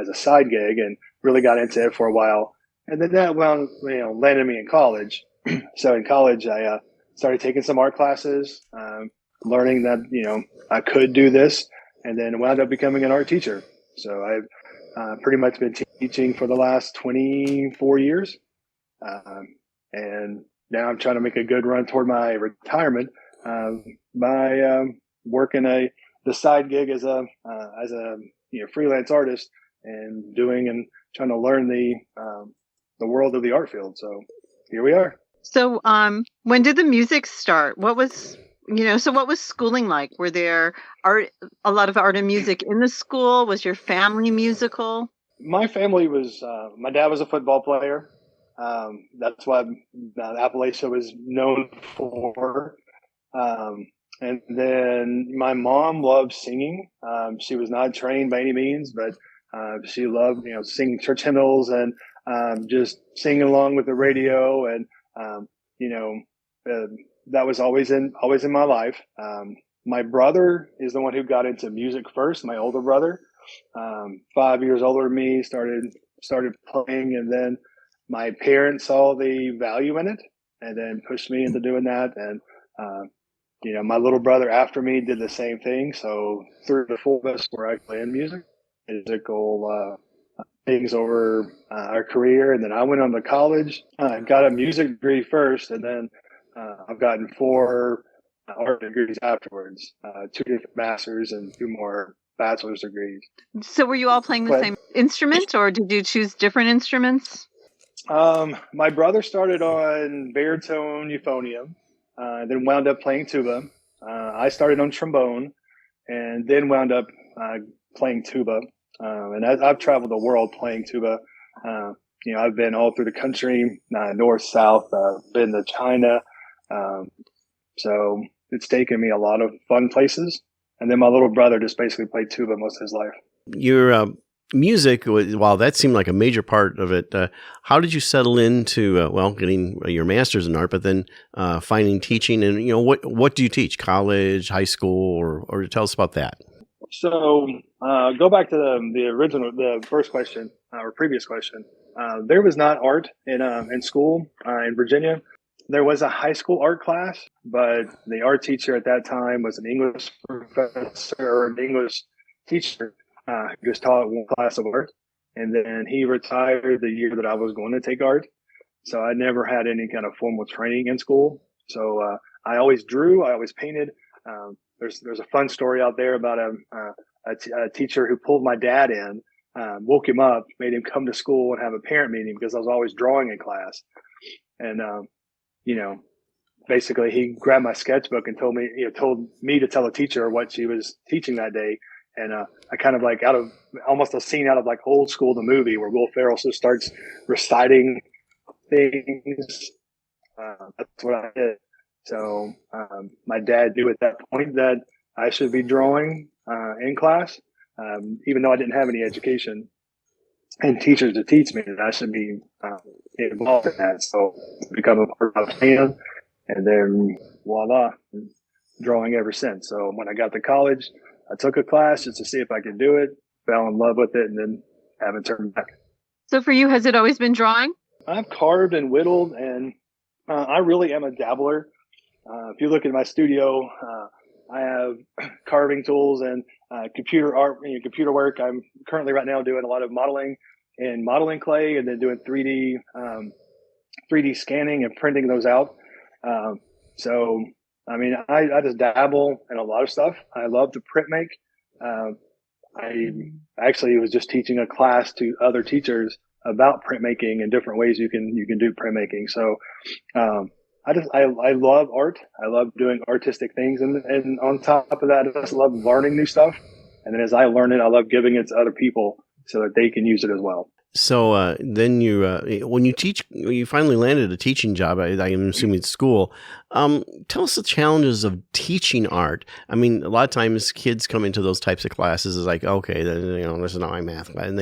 as a side gig and really got into it for a while. And then that landed me in college. So in college, I started taking some art classes, learning that I could do this, and then wound up becoming an art teacher. So I've pretty much been teaching for the last 24 years, and now I'm trying to make a good run toward my retirement by working the side gig as a freelance artist and trying to learn the world of the art field. So here we are. So, when did the music start? What was schooling like? Were there a lot of art and music in the school? Was your family musical? My family was, my dad was a football player. That's what Appalachia was known for. And then my mom loved singing. She was not trained by any means, but she loved, singing church hymnals and just singing along with the radio. And, that was always in my life. My brother is the one who got into music first. My older brother, 5 years older than me, started playing, and then my parents saw the value in it and then pushed me into doing that. And, my little brother after me did the same thing. So 3 or 4 of us were actually in musical things over our career. And then I went on to college, got a music degree first, and then I've gotten 4 art degrees afterwards, 2 different masters and 2 more bachelor's degrees. So were you all playing the same instrument, or did you choose different instruments? My brother started on baritone euphonium, then wound up playing tuba. I started on trombone, and then wound up playing tuba. And I've traveled the world playing tuba. I've been all through the country, north, south, been to China. So it's taken me a lot of fun places. And then my little brother just basically played tuba most of his life. Your music, while that seemed like a major part of it, how did you settle into, getting your master's in art, but then finding teaching? And, what do you teach? College, high school, or tell us about that. So go back to the first question, or previous question. There was not art in school in Virginia. There was a high school art class, but the art teacher at that time was an English professor or an English teacher who just taught 1 class of art. And then he retired the year that I was going to take art. So I never had any kind of formal training in school. So I always drew, I always painted. There's a fun story out there about a teacher who pulled my dad in, woke him up, made him come to school and have a parent meeting because I was always drawing in class. And, basically he grabbed my sketchbook and told me to tell the teacher what she was teaching that day. And I kind of like out of almost a scene out of like Old School, the movie, where Will Ferrell just starts reciting things. That's what I did. So my dad knew at that point that I should be drawing in class, even though I didn't have any education and teachers to teach me, that I should be involved in that. So become a part of my plan, and then voila, drawing ever since. So when I got to college, I took a class just to see if I could do it, fell in love with it, and then haven't turned back. So for you, has it always been drawing? I've carved and whittled, and I really am a dabbler. If you look at my studio, I have carving tools and computer art, computer work. I'm currently right now doing a lot of modeling in modeling clay, and then doing 3D scanning and printing those out. So, I mean, I just dabble in a lot of stuff. I love to print make. I actually was just teaching a class to other teachers about printmaking and different ways you can do printmaking. So I love art. I love doing artistic things, and on top of that, I just love learning new stuff. And then as I learn it, I love giving it to other people so that they can use it as well. So then you, when you teach, you finally landed a teaching job. I'm assuming it's school. Tell us the challenges of teaching art. I mean, a lot of times kids come into those types of classes as like, okay, then, this is not my math class, and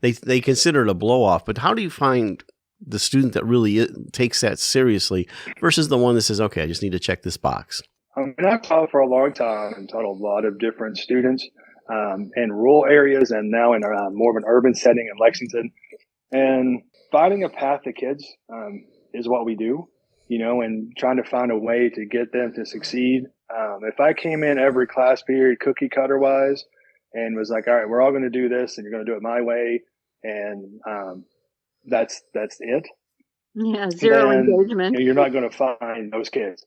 they consider it a blow off. But how do you find the student that really takes that seriously versus the one that says, okay, I just need to check this box? I've taught for a long time and taught a lot of different students. In rural areas and now in more of an urban setting in Lexington. And finding a path to kids is what we do, and trying to find a way to get them to succeed. If I came in every class period cookie cutter wise and was like, all right, we're all going to do this and you're going to do it my way, and that's it. Yeah, zero engagement. You're not going to find those kids.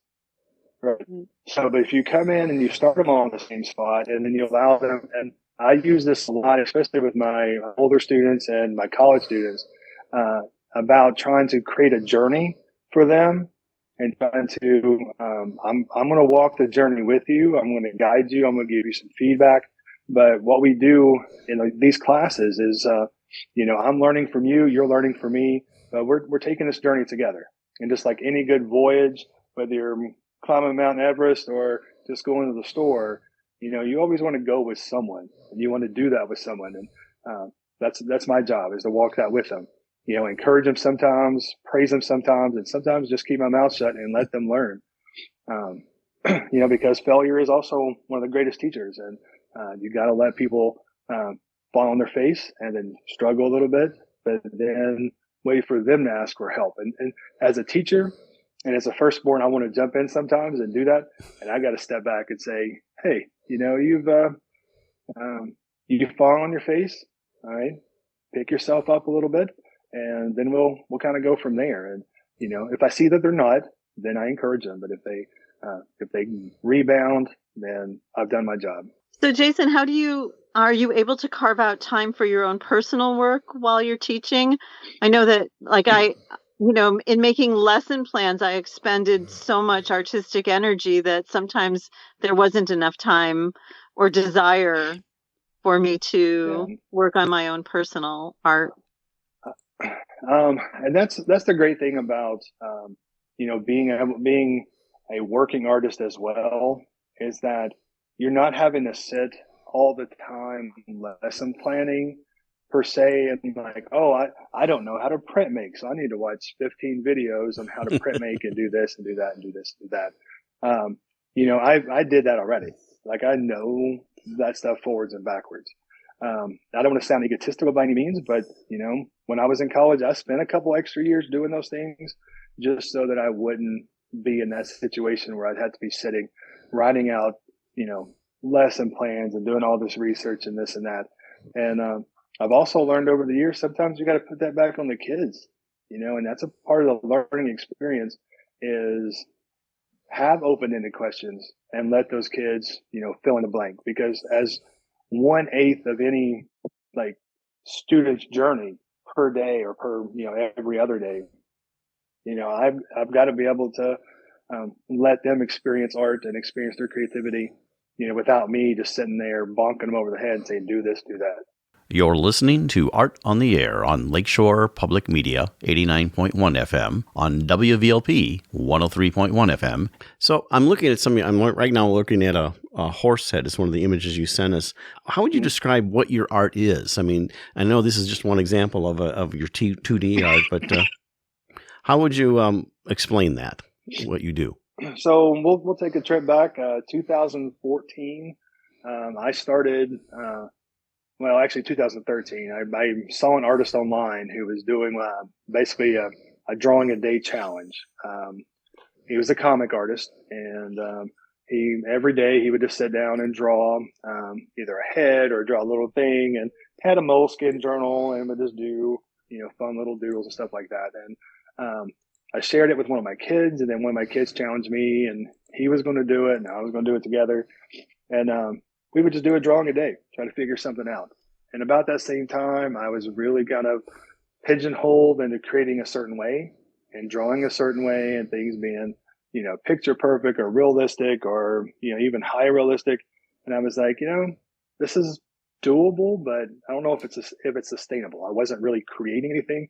Right. So, but if you come in and you start them all in the same spot, and then you allow them, and I use this a lot, especially with my older students and my college students, about trying to create a journey for them and trying to, I'm going to walk the journey with you. I'm going to guide you. I'm going to give you some feedback. But what we do in these classes is, I'm learning from you, you're learning from me, but we're taking this journey together. And just like any good voyage, whether you're climbing Mount Everest or just going to the store, you always want to go with someone, and you want to do that with someone. And that's my job, is to walk that with them, encourage them sometimes, praise them sometimes, and sometimes just keep my mouth shut and let them learn. Because failure is also one of the greatest teachers, and you got to let people fall on their face and then struggle a little bit, but then wait for them to ask for help. And as a teacher, and as a firstborn, I want to jump in sometimes and do that. And I got to step back and say, hey, you've fallen on your face. All right. Pick yourself up a little bit, and then we'll kind of go from there. And, if I see that they're not, then I encourage them. But if they rebound, then I've done my job. So Jason, are you able to carve out time for your own personal work while you're teaching? I know that in making lesson plans, I expended so much artistic energy that sometimes there wasn't enough time or desire for me to work on my own personal art. And that's the great thing about, being a working artist as well, is that you're not having to sit all the time lesson planning per se, and like, I don't know how to print make, so I need to watch 15 videos on how to print make and do this and do that and do this and do that. I did that already. Like, I know that stuff forwards and backwards. I don't want to sound egotistical by any means, but when I was in college, I spent a couple extra years doing those things just so that I wouldn't be in that situation where I'd have to be sitting, writing out, lesson plans and doing all this research and this and that. And I've also learned over the years, sometimes you got to put that back on the kids, and that's a part of the learning experience, is have open-ended questions and let those kids, fill in the blank, because as 1/8 of any student's journey per day or per, every other day, I've got to be able to let them experience art and experience their creativity, without me just sitting there bonking them over the head and saying, do this, do that. You're listening to Art on the Air on Lakeshore Public Media, 89.1 FM, on WVLP, 103.1 FM. So I'm looking at I'm right now looking at a horse head. It's one of the images you sent us. How would you describe what your art is? I mean, I know this is just one example of your 2D art, but how would you explain that, what you do? So we'll take a trip back. 2014, I started. Well, actually, 2013. I saw an artist online who was doing basically a drawing a day challenge. He was a comic artist, and every day he would just sit down and draw either a head or draw a little thing, and had a moleskin journal and would just do, fun little doodles and stuff like that. And I shared it with one of my kids, and then one of my kids challenged me, and he was going to do it and I was going to do it together. And we would just do a drawing a day, try to figure something out. And about that same time, I was really kind of pigeonholed into creating a certain way and drawing a certain way, and things being, picture perfect or realistic or, even high realistic. And I was like, this is doable, but I don't know if it's sustainable. I wasn't really creating anything.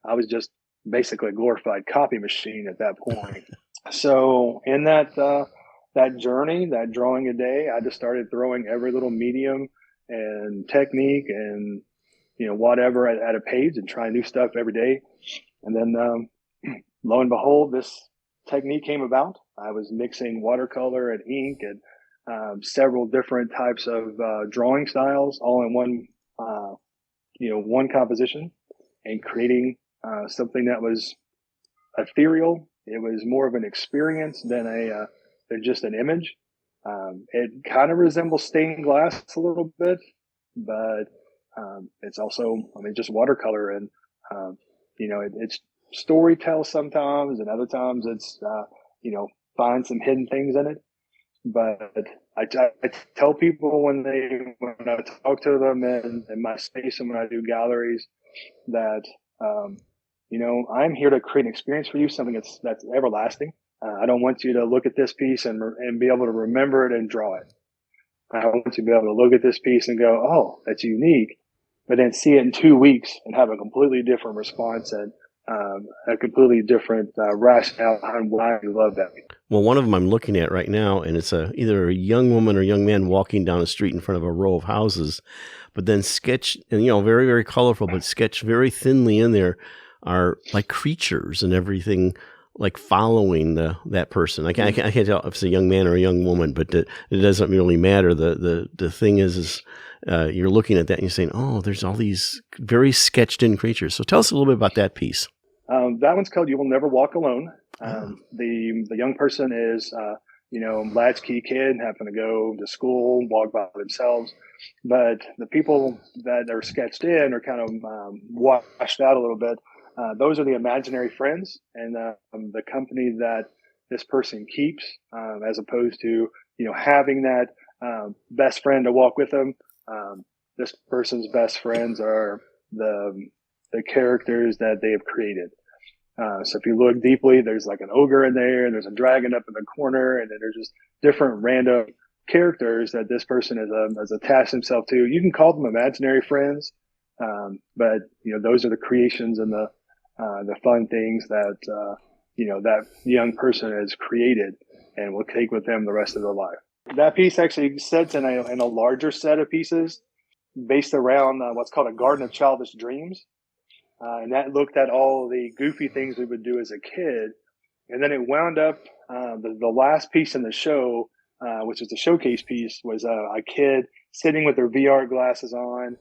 I was just basically a glorified copy machine at that point. So in that journey, that drawing a day, I just started throwing every little medium and technique and, whatever at a page and trying new stuff every day. And then lo and behold, this technique came about. I was mixing watercolor and ink and several different types of drawing styles all in one composition, and creating something that was ethereal. It was more of an experience than just an image. It kind of resembles stained glass a little bit, but it's also, just watercolor, and it's storytell sometimes, and other times it's find some hidden things in it. But I tell people when I talk to them in my space and when I do galleries that I'm here to create an experience for you, something that's everlasting. I don't want you to look at this piece and be able to remember it and draw it. I want you to be able to look at this piece and go, oh, that's unique, but then see it in 2 weeks and have a completely different response and a completely different rationale behind why you love that. Well, one of them I'm looking at right now, and it's either a young woman or young man walking down a street in front of a row of houses, but then sketched, and very, very colorful, but sketched very thinly in there are like creatures and everything, like following that person. I can't tell if it's a young man or a young woman, but it doesn't really matter. The thing is you're looking at that and you're saying, oh, there's all these very sketched in creatures. So tell us a little bit about that piece. That one's called "You Will Never Walk Alone." The young person is, latchkey kid having to go to school, walk by themselves. But the people that are sketched in are kind of washed out a little bit. Those are the imaginary friends and the company that this person keeps, as opposed to, having that best friend to walk with them. This person's best friends are the characters that they have created. So if you look deeply, there's like an ogre in there, and there's a dragon up in the corner, and then there's just different random characters that this person has attached himself to. You can call them imaginary friends, but those are the creations and the fun things that that young person has created and will take with them the rest of their life. That piece actually sits in a larger set of pieces based around what's called a garden of childish dreams. And that looked at all the goofy things we would do as a kid. And then it wound up, the last piece in the show, which is the showcase piece, was a kid sitting with their VR glasses on,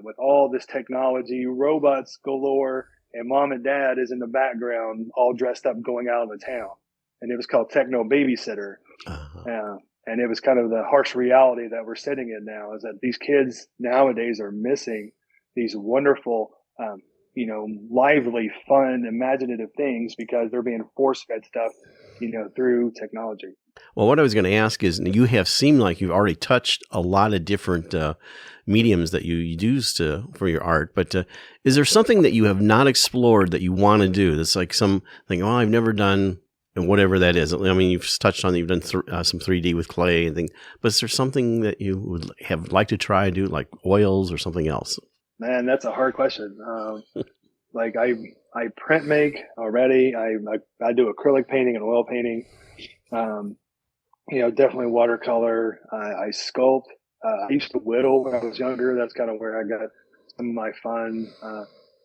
with all this technology, robots galore, and mom and dad is in the background, all dressed up, going out of the town. And it was called Techno Babysitter. And it was kind of the harsh reality that we're sitting in now, is that these kids nowadays are missing these wonderful, lively, fun, imaginative things because they're being force-fed stuff, through technology. Well, what I was going to ask is, you have seemed like you've already touched a lot of different mediums that you use for your art, but is there something that you have not explored that you want to do? That's like something, I've never done, and whatever that is. You've touched on, you've done some 3D with clay and things, but is there something that you would have liked to try and do, like oils or something else? Man, that's a hard question. Like I print make already. I do acrylic painting and oil painting. Definitely watercolor. I sculpt. I used to whittle when I was younger. That's kind of where I got some of my fun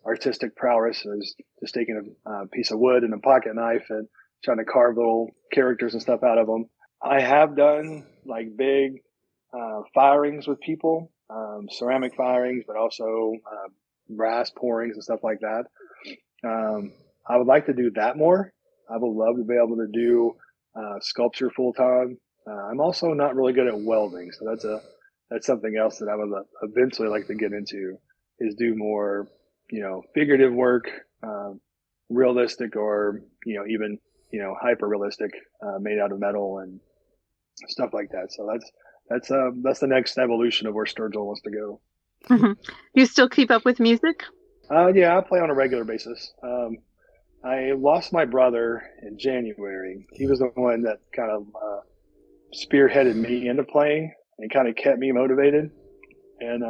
artistic prowess. I was just taking a piece of wood and a pocket knife and trying to carve little characters and stuff out of them. I have done like big firings with people, ceramic firings, but also brass pourings and stuff like that. I would like to do that more. I would love to be able to do sculpture full time. I'm also not really good at welding, so that's something else that I would eventually like to get into, is do more, figurative work, realistic, or even hyper realistic, made out of metal and stuff like that. So that's the next evolution of where Sturgill wants to go. Do you still keep up with music? Yeah, I play on a regular basis. I lost my brother in January. He was the one that kind of spearheaded me into playing and kind of kept me motivated. And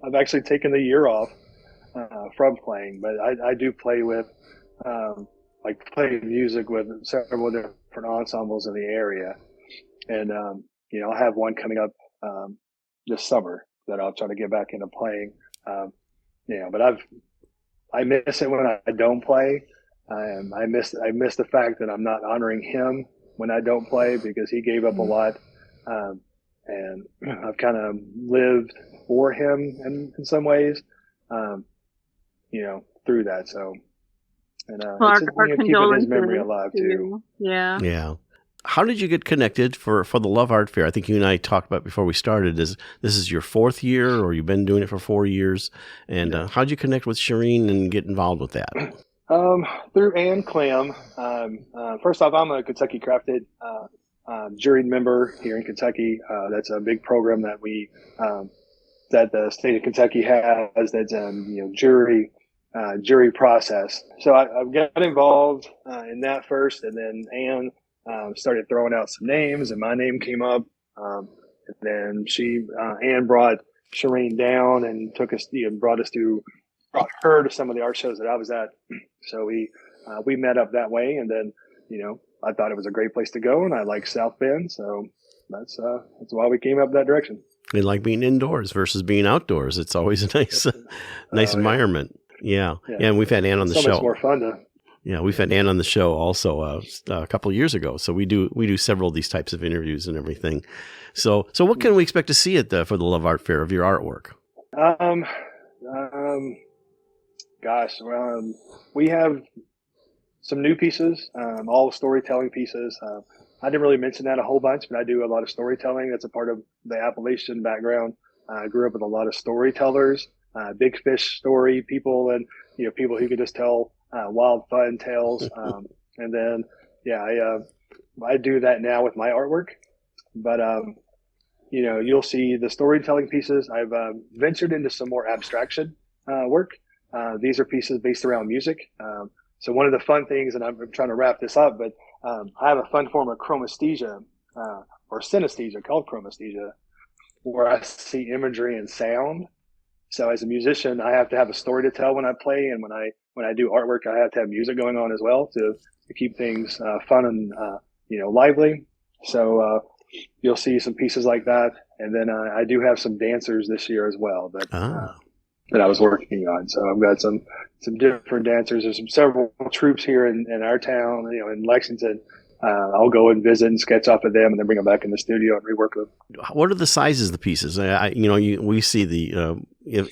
I've actually taken the year off from playing, but I do play with, play music with several different ensembles in the area. And, I'll have one coming up this summer that I'll try to get back into playing. But I miss it when I don't play. I miss the fact that I'm not honoring him when I don't play, because he gave up a lot. And I've kind of lived for him in some ways, through that. So, and our keeping his memory alive too. Yeah. Yeah. How did you get connected for the Love Art Fair? I think you and I talked about before we started. This is your 4th year, or you've been doing it for 4 years? And how did you connect with Shireen and get involved with that? Through Ann Clem. First off, I'm a Kentucky Crafted jury member here in Kentucky. That's a big program that that the state of Kentucky has. That's jury process. So I got involved in that first, and then Ann started throwing out some names, and my name came up. And then Ann brought Shireen down and brought her to some of the art shows that I was at. So we met up that way, and then I thought it was a great place to go, and I like South Bend, so that's why we came up that direction. And like being indoors versus being outdoors, it's always a nice environment. Yeah. And we've had Ann on the show. So much more fun to. Yeah, we've had Ann on the show also a couple of years ago. So we do several of these types of interviews and everything. So what can we expect to see for the Love Art Fair of your artwork? We have some new pieces, all storytelling pieces. I didn't really mention that a whole bunch, but I do a lot of storytelling. That's a part of the Appalachian background. I grew up with a lot of storytellers, big fish story people, and people who could just tell wild, fun tales. And then, I do that now with my artwork. But you'll see the storytelling pieces. I've ventured into some more abstraction work. These are pieces based around music. So one of the fun things, and I'm trying to wrap this up, but I have a fun form of chromesthesia, or synesthesia, called chromesthesia, where I see imagery and sound. So as a musician, I have to have a story to tell when I play, and when I do artwork, I have to have music going on as well to keep things fun and lively. So you'll see some pieces like that, and then I do have some dancers this year as well that I was working on. So I've got some different dancers. There's several troops here in our town, in Lexington. I'll go and visit and sketch off of them, and then bring them back in the studio and rework them. What are the sizes of the pieces? We see the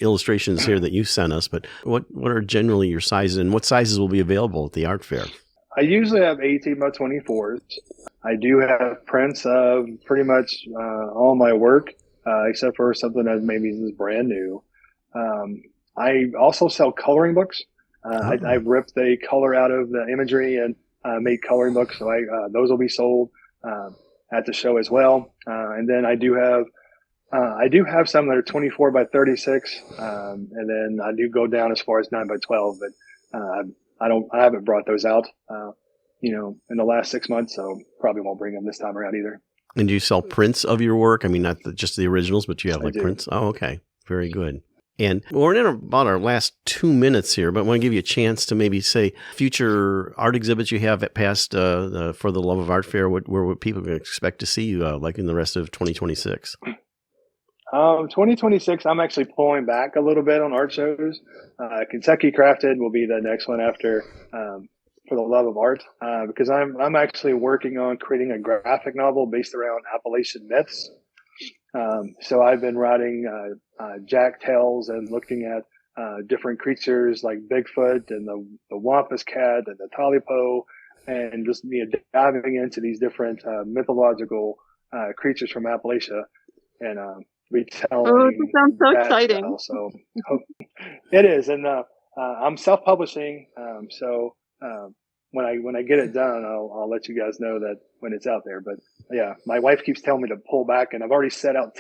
illustrations here that you sent us, but what are generally your sizes, and what sizes will be available at the art fair? I usually have 18 by 24s. I do have prints of pretty much all my work, except for something that maybe is brand new. I also sell coloring books. I ripped the color out of the imagery and made coloring books, so those will be sold at the show as well. And then I do have some that are 24 by 36, and then I do go down as far as 9 by 12, but I haven't brought those out in the last 6 months, so probably won't bring them this time around either. And do you sell prints of your work? I mean, not just the originals, but you have prints? Oh, okay. Very good. And we're in about our last 2 minutes here, but I want to give you a chance to maybe say future art exhibits you have at past for the Love of Art Fair, where people can expect to see you like in the rest of 2026. 2026, I'm actually pulling back a little bit on art shows. Kentucky Crafted will be the next one after for the Love of Art, because I'm actually working on creating a graphic novel based around Appalachian myths. So I've been writing jack tales and looking at different creatures like Bigfoot and the Wampus Cat and the Talipo, and just diving into these different mythological creatures from Appalachia, and retelling Oh, this sounds so that exciting. tale. So it is, and I'm self-publishing. So when I get it done, I'll let you guys know that when it's out there. But yeah, my wife keeps telling me to pull back, and I've already set out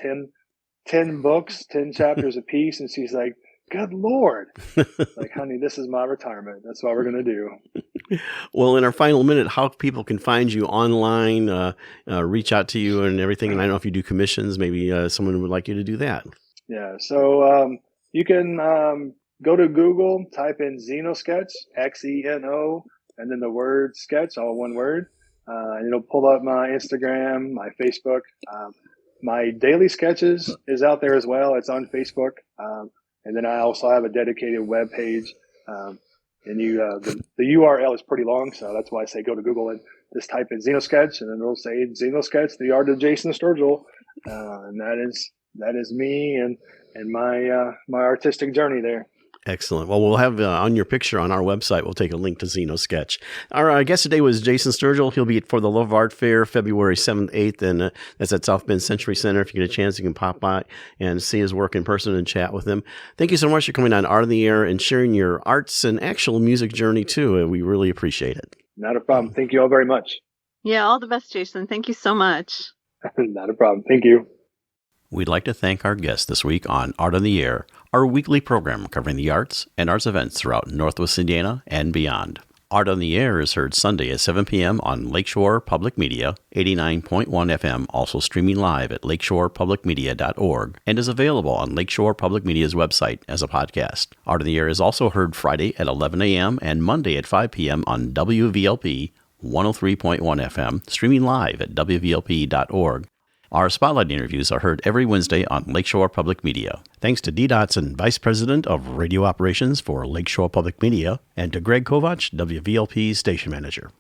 10 books, 10 chapters a piece, and she's like, "Good Lord!" Like, honey, this is my retirement. That's what we're gonna do. Well, in our final minute, how people can find you online, reach out to you and everything. And I don't know if you do commissions. Maybe someone would like you to do that. Yeah. So you can go to Google, type in Xenosketch, XENO, and then the word sketch, all one word. And it'll pull up my Instagram, my Facebook. My daily sketches is out there as well. It's on Facebook. And then I also have a dedicated web page. And the URL is pretty long, so that's why I say go to Google and just type in Xenosketch, and then it'll say Xenosketch, the art of Jason Sturgill, and that is me and my artistic journey there. Excellent. Well, we'll have on your picture on our website, we'll take a link to Xenosketch. Our guest today was Jason Sturgill. He'll be for the Love of Art Fair, February 7th, 8th, and that's at South Bend Century Center. If you get a chance, you can pop by and see his work in person and chat with him. Thank you so much for coming on Art on the Air and sharing your arts and actual music journey, too. We really appreciate it. Not a problem. Thank you all very much. Yeah, all the best, Jason. Thank you so much. Not a problem. Thank you. We'd like to thank our guest this week on Art on the Air, our weekly program covering the arts and arts events throughout Northwest Indiana and beyond. Art on the Air is heard Sunday at 7 p.m. on Lakeshore Public Media, 89.1 FM, also streaming live at lakeshorepublicmedia.org, and is available on Lakeshore Public Media's website as a podcast. Art on the Air is also heard Friday at 11 a.m. and Monday at 5 p.m. on WVLP 103.1 FM, streaming live at wvlp.org. Our Spotlight interviews are heard every Wednesday on Lakeshore Public Media. Thanks to Dee Dotson, Vice President of Radio Operations for Lakeshore Public Media, and to Greg Kovach, WVLP's Station Manager.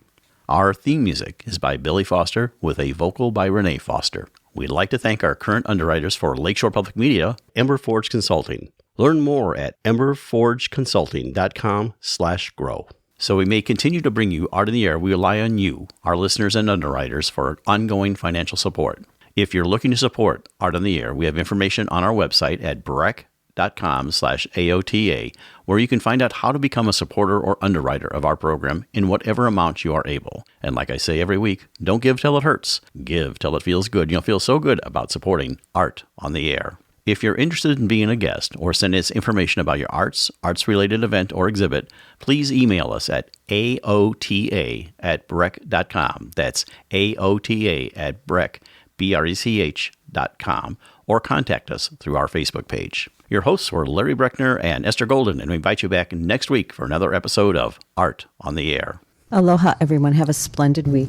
Our theme music is by Billy Foster with a vocal by Renee Foster. We'd like to thank our current underwriters for Lakeshore Public Media, Ember Forge Consulting. Learn more at emberforgeconsulting.com/grow. So we may continue to bring you Art in the Air. We rely on you, our listeners and underwriters, for ongoing financial support. If you're looking to support Art on the Air, we have information on our website at breck.com/AOTA, where you can find out how to become a supporter or underwriter of our program in whatever amount you are able. And like I say every week, don't give till it hurts. Give till it feels good. You'll feel so good about supporting Art on the Air. If you're interested in being a guest or send us information about your arts-related event or exhibit, please email us at aota@breck.com. That's aota@breck.com, or contact us through our Facebook page. Your hosts were Larry Breckner and Esther Golden, and we invite you back next week for another episode of Art on the Air. Aloha, everyone. Have a splendid week.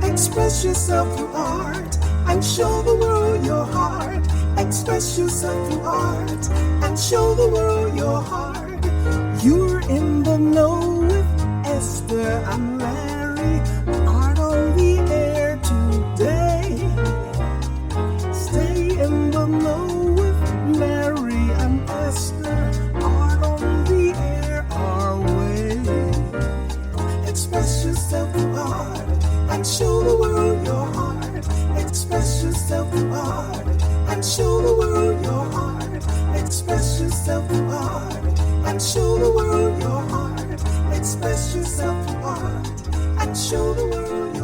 Express yourself through art and show the world your heart. Express yourself through art and show the world your heart. You're in the know with Esther and Larry. Art on the air today. Stay in the know with Larry and Esther. Art on the air our way. Express yourself through art and show the world your heart. Express yourself through art and show the world your heart. Express yourself through art and show the world your heart. Express yourself through art and show the world